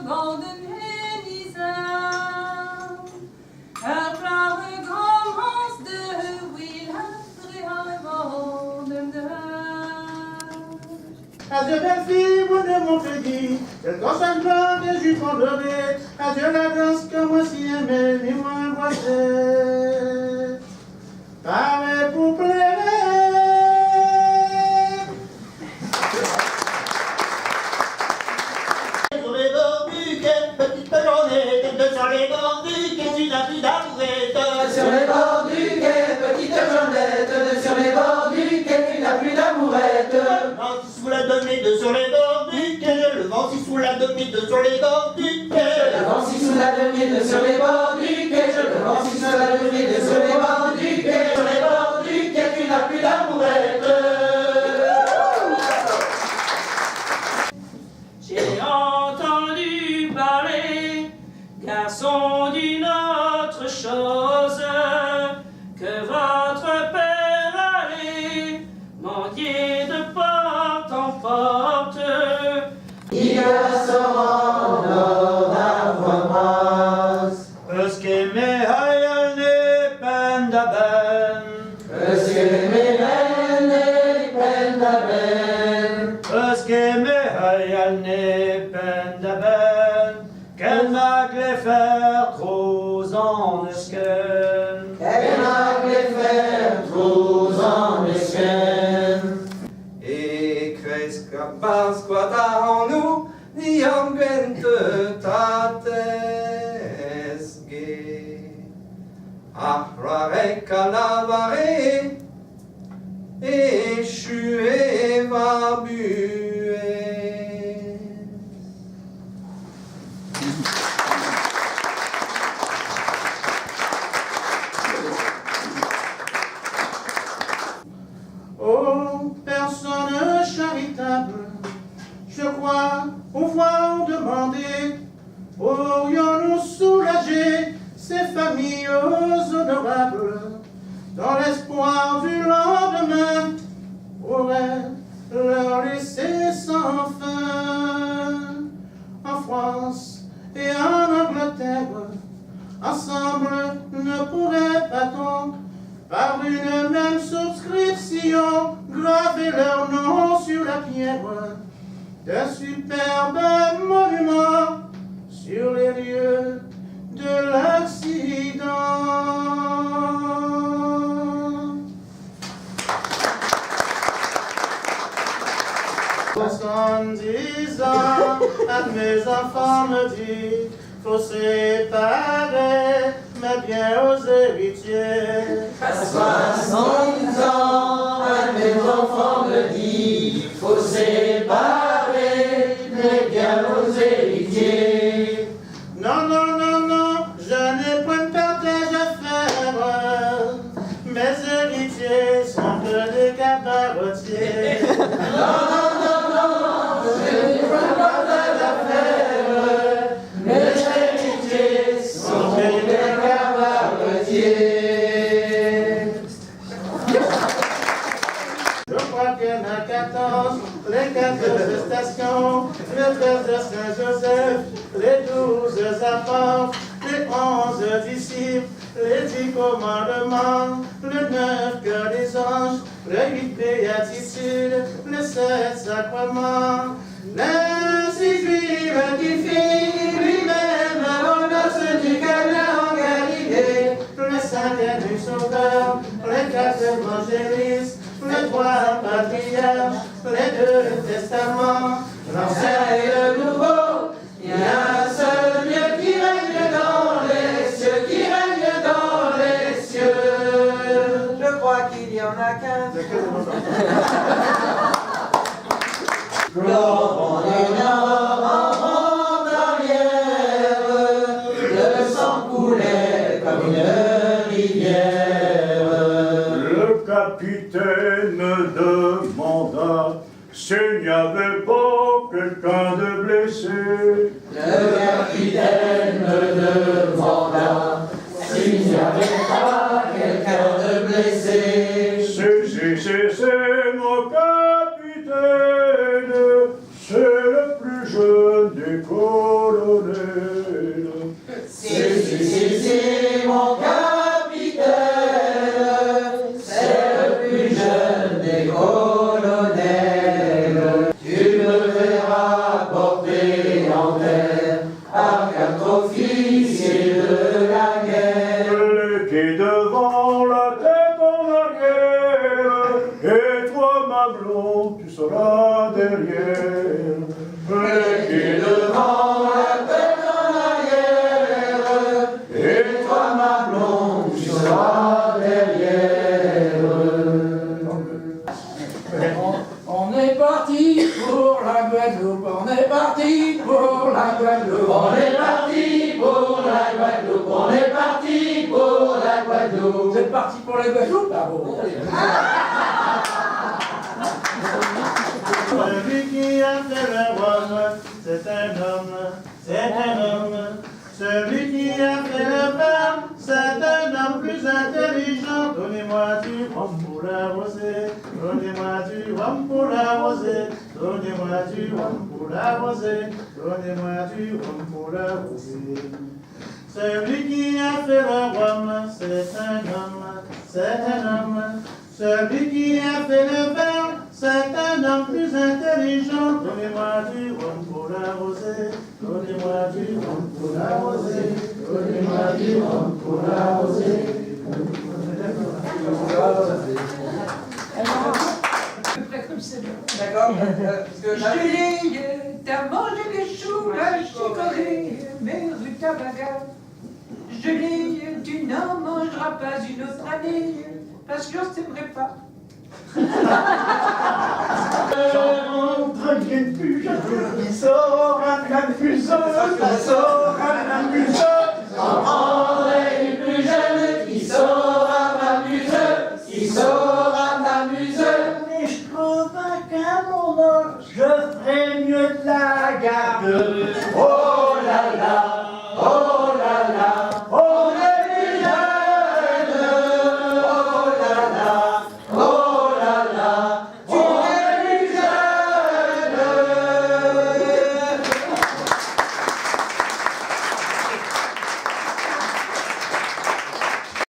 golden hennisar. Här framme kom hans död, vill aldrig ha vaden där. Adieu belle fille, bonne de mon pays, quel cochon blanc des jupons dorés. Adieu la danse que moi si aimé, ni moi embrassé. Parlez pour plaire. Sur les bords du quai, petite journée, sur les bords du quai, tu n'as plus d'amourette. Sur les bords du quai, petite Jeannette, sur les bords du quai, tu n'as plus d'amourette. Le vent qui sous la domide sur les bords du quai, le vent qui sous la domide sur les bords du quai. Le vent si sous la domide sur les bords du quai, le vent si sous la domide sur les bords du quai, sur les bords du quai, tu n'as plus d'amourette. J'ai entendu parler, garçon, d'une autre chose, que votre père allait mendier de porte en porte. Il a son or à Voix-Bras, Parce que mes hayal ne peine d'aben. parce que mes reines et peines d'aben. Parce que mes hayal ne peine d'aben. Qu'elle m'a glé faire trop en esken. Elle m'a fait faire trop en esquin. Et qu'est-ce que passe quoi t'as en nous, ni en gwente ta tesge. Ahrare calavare, échoué va buer. Oh, personne charitable, je crois pouvoir demander, pourrions-nous soulager ces familles honorables, dans l'espoir du lendemain, pourrait leur laisser sans fin. En France et en Angleterre, ensemble ne pourrait-on par une même subscription graver leur nom sur la pierre d'un superbe monument sur les lieux de l'accident. 70 ans, à mes enfants me dit, faut séparer mes biens aux héritiers. À 60 ans, un de mes enfants me dit, faut séparer les biens aux héritiers. Non, non, non, non, je n'ai point de partage à faire. Mes héritiers sont que des cabaretiers. Non, non, non, non, je n'ai pas de partage à faire. Mes héritiers sont des cabaretiers. Je crois qu'il y en a 14, les 14 stations, les 13 de Saint-Joseph, les 12 apôtres, les 11 disciples, les 10 commandements, le 9 cœur des anges, le 8 béatitudes, les 7 sacrements, l'Ainsi juive qui fit lui-même au noces du Cana en Galilée, le 5 du Sauveur, les 4 évangélistes, les 3 patriarches, les 2 testaments, l'Ancien et le Nouveau. Il y a un seul Dieu qui règne dans les cieux, qui règne dans les cieux. Je crois qu'il y en a 15. Florent du Nord en arrière, le sang coulait comme une rivière. Le capitaine demanda s'il n'y avait pas quelqu'un de blessé. Le capitaine me demanda s'il n'y avait pas quelqu'un de blessé. C'est mon capitaine, c'est le plus jeune des colonels. Si, mon capitaine, c'est le plus jeune des colonels. Tu me verras porter en terre à 4 officiers de la guerre. Les pieds devant, la tête en arrière, et toi, ma blonde, tu seras derrière. Les pieds Devant la tête en arrière, et toi ma blonde, tu seras derrière. On est parti pour la Guadeloupe, on est parti pour la Guadeloupe, On est parti pour la Guadeloupe, on est parti pour la Guadeloupe. vous êtes parti pour la Guadeloupe, là, bon. Celui qui a fait le rhum, c'est un homme, c'est un homme. Celui qui a fait le vin, c'est un homme plus intelligent. Donnez-moi du rhum pour l'arroser, donnez-moi du rhum pour l'arroser, donnez-moi du rhum pour l'arroser, donnez-moi du rhum pour l'arroser. Celui qui a fait le rhum, c'est un homme, c'est un homme. Celui qui a fait le vin, c'est un homme plus intelligent. Donnez-moi du rhum pour l'arroser, donnez-moi du rhum pour l'arroser, donnez-moi du rhum pour l'arroser. D'accord. Julie, t'as mangé les choux, la chicorée, mais rue Tabaga. Julie, tu n'en mangeras pas une autre année, parce que je t'aimerais pas. Entre les puges, qui sort un fuseau, ça sort un fuseau. J'en prendrai une plus jeune qui saura m'amuser, qui saura m'amuser. Mais je trouve qu'à mon âge, je ferais mieux de la garde. Oh,